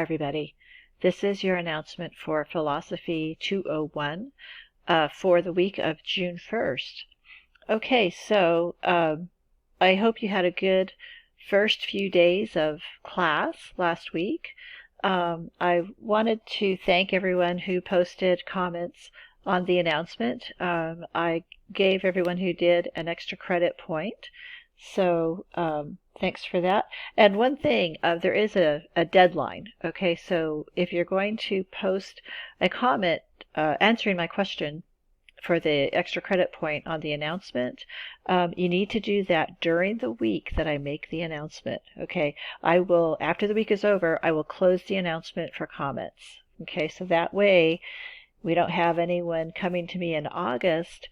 Hi, everybody. This is your announcement for Philosophy 201 for the week of June 1st. Okay, so I hope you had a good first few days of class last week. I wanted to thank everyone who posted comments on the announcement. I gave everyone who did an extra credit point. So thanks for that. And one thing, there is a deadline. Okay, so if you're going to post a comment answering my question for the extra credit point on the announcement, you need to do that during the week that I make the announcement. Okay, I will, after the week is over, I will close the announcement for comments. Okay, so that way we don't have anyone coming to me in August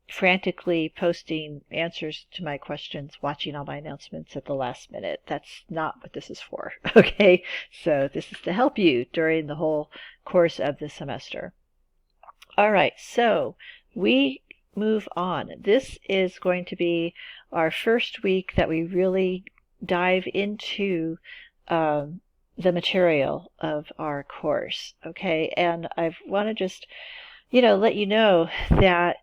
frantically posting answers to my questions, watching all my announcements at the last minute. That's not what this is for. Okay, so this is to help you during the whole course of the semester. All right, so we move on. This is going to be our first week that we really dive into the material of our course. Okay, and I want to just let you know that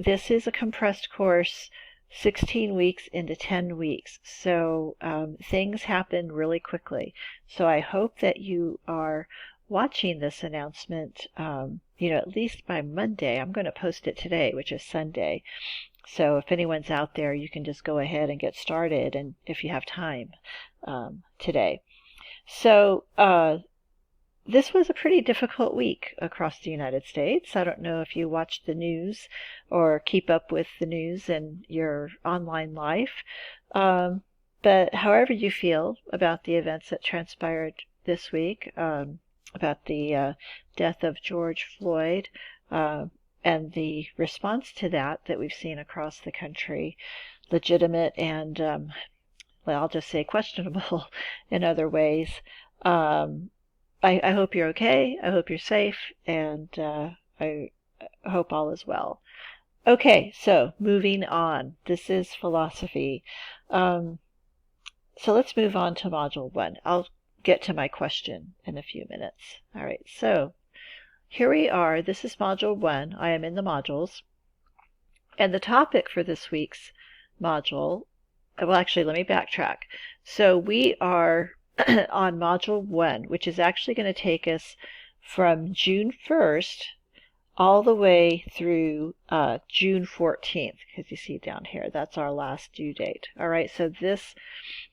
this is a compressed course, 16 weeks into 10 weeks. So things happen really quickly. So I hope that you are watching this announcement, at least by Monday. I'm going to post it today, which is Sunday. So if anyone's out there, you can just go ahead and get started, and if you have time today. So this was a pretty difficult week across the United States. I don't know if you watch the news or keep up with the news in your online life, but however you feel about the events that transpired this week, about the death of George Floyd, and the response to that we've seen across the country, legitimate and, I'll just say questionable in other ways. I hope you're okay. I hope you're safe, and I hope all is well. Okay, so moving on. This is philosophy. So let's move on to Module 1. I'll get to my question in a few minutes. All right, so here we are. This is Module 1. I am in the modules. And the topic for this week's module, well, actually, let me backtrack. So we are on Module 1, which is actually going to take us from June 1st all the way through June 14th, because you see down here, that's our last due date. All right, so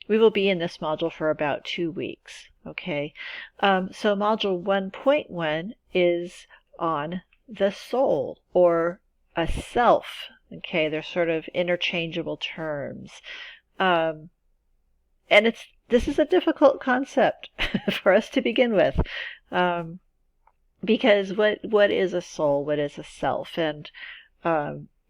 we will be in this module for about 2 weeks. Okay, so Module 1.1 is on the soul, or a self. Okay, they're sort of interchangeable terms. And this is a difficult concept for us to begin with, because what is a soul? What is a self? And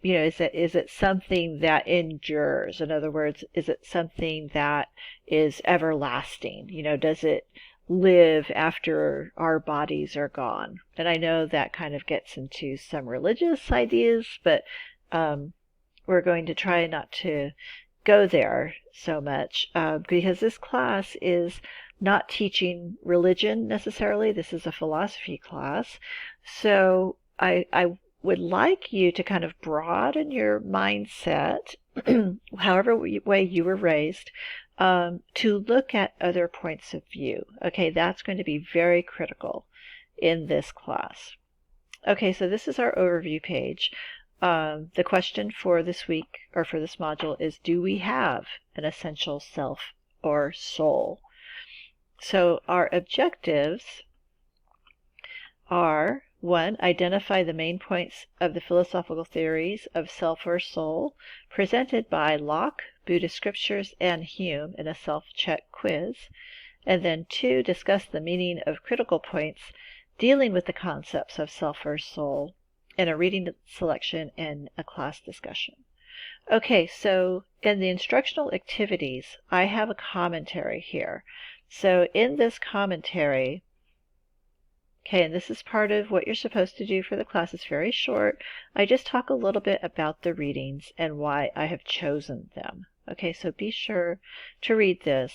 is it something that endures? In other words, is it something that is everlasting? Does it live after our bodies are gone? And I know that kind of gets into some religious ideas, but we're going to try not to go there so much, because this class is not teaching religion necessarily. This is a philosophy class. So I would like you to kind of broaden your mindset, however way you were raised, to look at other points of view. Okay, that's going to be very critical in this class. Okay, so this is our overview page. The question for this week, or for this module, is, do we have an essential self or soul? So our objectives are: 1, identify the main points of the philosophical theories of self or soul presented by Locke, Buddhist scriptures, and Hume in a SelfCheck quiz. And then 2, discuss the meaning of critical points dealing with the concepts of self or soul in a reading selection and a class discussion. Okay, so in the instructional activities, I have a commentary here. So in this commentary, okay, and this is part of what you're supposed to do for the class. It's very short. I just talk a little bit about the readings and why I have chosen them. Okay, so be sure to read this.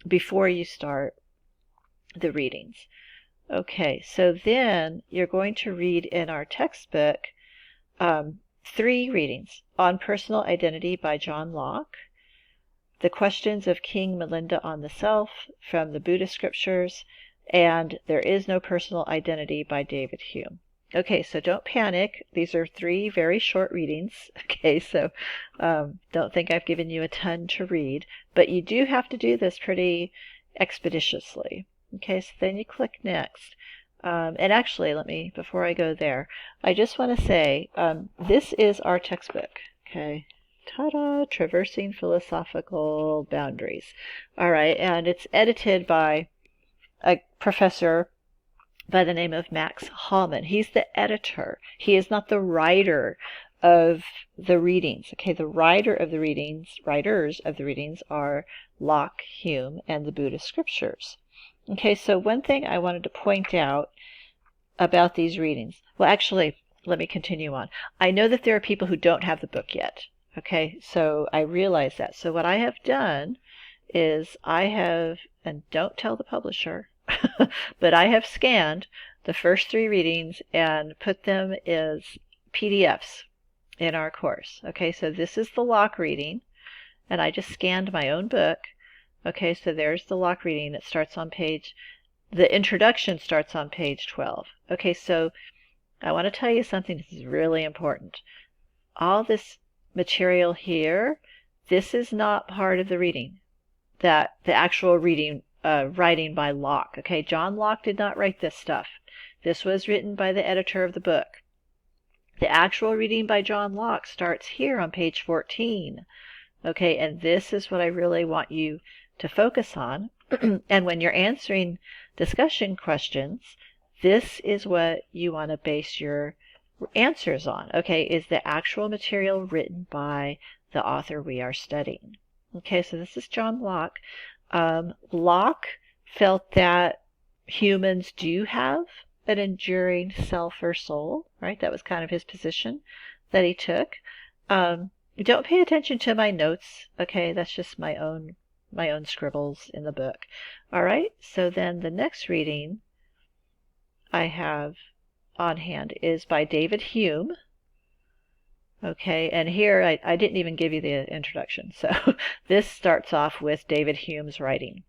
before you start the readings. Okay, so then you're going to read in our textbook 3 readings: On Personal Identity by John Locke, The Questions of King Melinda on the Self from the Buddhist Scriptures, and There Is No Personal Identity by David Hume. Okay, so don't panic. These are 3 very short readings. Okay, so don't think I've given you a ton to read, but you do have to do this pretty expeditiously. Okay, so then you click Next. And actually, before I go there, I just want to say this is our textbook. Okay, ta-da, Traversing Philosophical Boundaries. All right, and it's edited by a professor by the name of Max Hallman. He's the editor. He is not the writer of the readings. Okay, the writers of the readings are Locke, Hume, and the Buddhist Scriptures. Okay, so one thing I wanted to point out about these readings. Well, actually, let me continue on. I know that there are people who don't have the book yet. Okay, so I realize that. So what I have done is and don't tell the publisher, but I have scanned the first 3 readings and put them as PDFs in our course. Okay, so this is the Locke reading, and I just scanned my own book. Okay, so there's the Locke reading. It starts on the introduction starts on page 12. Okay, so I want to tell you something. This is really important. All this material here, this is not part of the reading, the actual reading, writing by Locke. Okay, John Locke did not write this stuff. This was written by the editor of the book. The actual reading by John Locke starts here on page 14. Okay, and this is what I really want you to focus on. And when you're answering discussion questions, this is what you want to base your answers on. Okay, is the actual material written by the author we are studying. Okay, so this is John Locke. Locke felt that humans do have an enduring self or soul, right? That was kind of his position that he took. Don't pay attention to my notes, okay? That's just my own scribbles in the book. All right, so then the next reading I have on hand is by David Hume. Okay, and here I didn't even give you the introduction, so this starts off with David Hume's writing.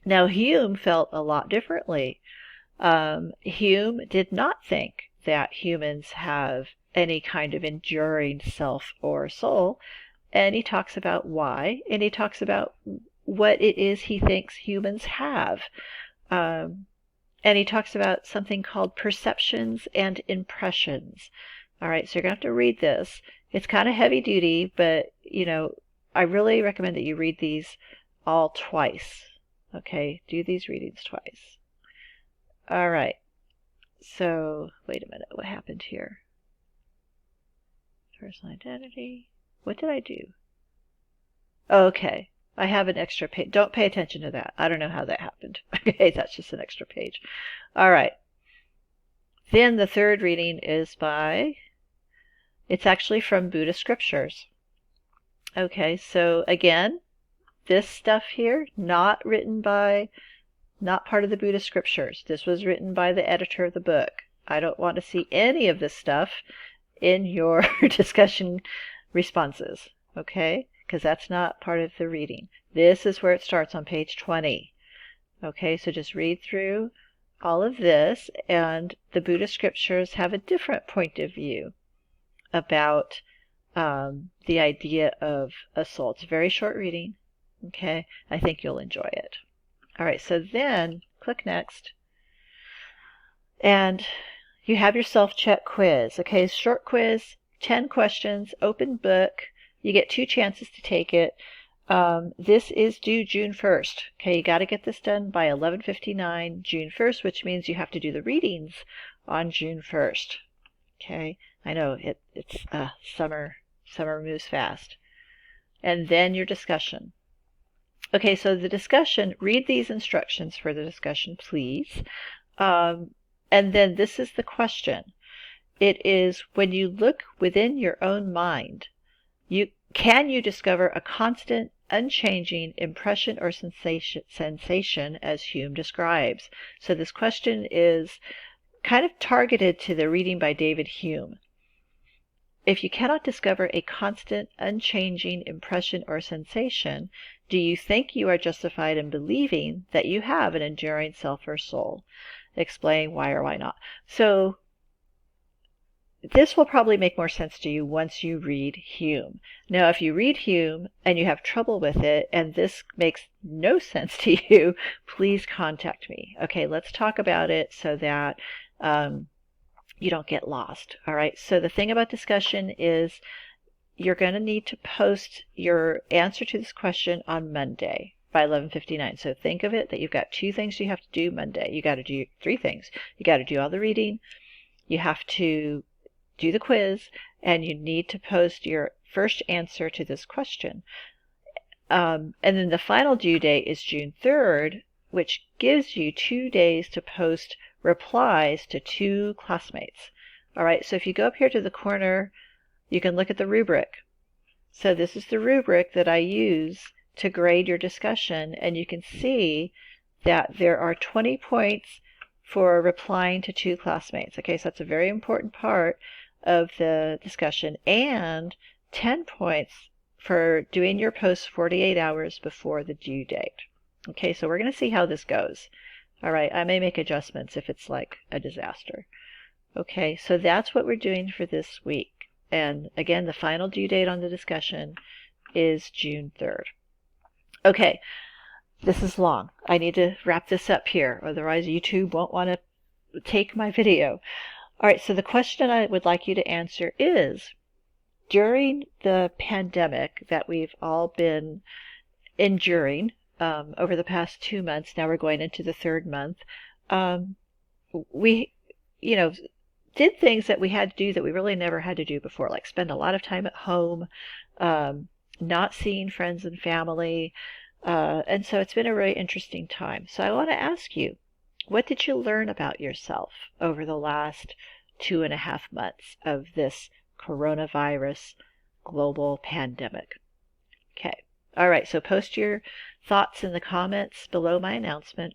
Now, Hume felt a lot differently. Hume did not think that humans have any kind of enduring self or soul, and he talks about why, and he talks about what it is he thinks humans have. And he talks about something called perceptions and impressions. All right, so you're going to have to read this. It's kind of heavy duty, but, I really recommend that you read these all twice. Okay, do these readings twice. All right, so wait a minute, what happened here? Personal identity. What did I do? Okay, I have an extra page. Don't pay attention to that. I don't know how that happened. Okay, that's just an extra page. All right. Then the third reading is it's actually from Buddhist Scriptures. Okay, so again, this stuff here, not part of the Buddhist Scriptures. This was written by the editor of the book. I don't want to see any of this stuff in your discussion responses, okay? Because that's not part of the reading. This is where it starts on page 20. Okay, so just read through all of this, and the Buddhist Scriptures have a different point of view about the idea of a soul. It's a very short reading. Okay, I think you'll enjoy it. All right, so then click Next, and you have your self-check quiz. Okay, short quiz, 10 questions, open book. You get 2 chances to take it. This is due June 1st. Okay, you got to get this done by 11:59 June 1st, which means you have to do the readings on June 1st. Okay, I know it's summer moves fast. And then your discussion. Okay, so the discussion, read these instructions for the discussion, please. And then this is the question. It is, when you look within your own mind, can you discover a constant unchanging impression or sensation as Hume describes. So this question is kind of targeted to the reading by David Hume. If you cannot discover a constant, unchanging impression or sensation, do you think you are justified in believing that you have an enduring self or soul? Explain why or why not. So this will probably make more sense to you once you read Hume. Now, if you read Hume and you have trouble with it and this makes no sense to you, please contact me. Okay, let's talk about it so that you don't get lost. All right, so the thing about discussion is you're going to need to post your answer to this question on Monday by 11:59. So think of it that you've got 2 things you have to do Monday. You got to do 3 things. You got to do all the reading. You have to do the quiz, and you need to post your first answer to this question. And then the final due date is June 3rd, which gives you 2 days to post replies to 2 classmates. All right, so if you go up here to the corner, you can look at the rubric. So this is the rubric that I use to grade your discussion, and you can see that there are 20 points for replying to 2 classmates. Okay, so that's a very important part of the discussion, and 10 points for doing your post 48 hours before the due date. Okay, so we're going to see how this goes. All right, I may make adjustments if it's like a disaster. Okay, so that's what we're doing for this week. And again, the final due date on the discussion is June 3rd. Okay, this is long. I need to wrap this up here, otherwise YouTube won't want to take my video. All right, so the question I would like you to answer is, during the pandemic that we've all been enduring over the past 2 months, now we're going into the 3rd month, we, did things that we had to do that we really never had to do before, like spend a lot of time at home, not seeing friends and family, and so it's been a really interesting time. So I want to ask you, what did you learn about yourself over the last 2.5 months of this coronavirus global pandemic? Okay. All right. So post your thoughts in the comments below my announcement.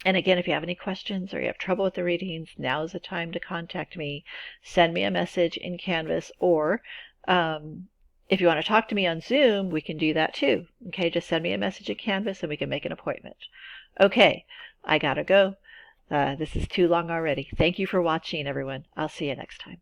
And again, if you have any questions or you have trouble with the readings, now is the time to contact me. Send me a message in Canvas, or if you want to talk to me on Zoom, we can do that too. Okay, just send me a message in Canvas and we can make an appointment. Okay, I gotta go. This is too long already. Thank you for watching, everyone. I'll see you next time.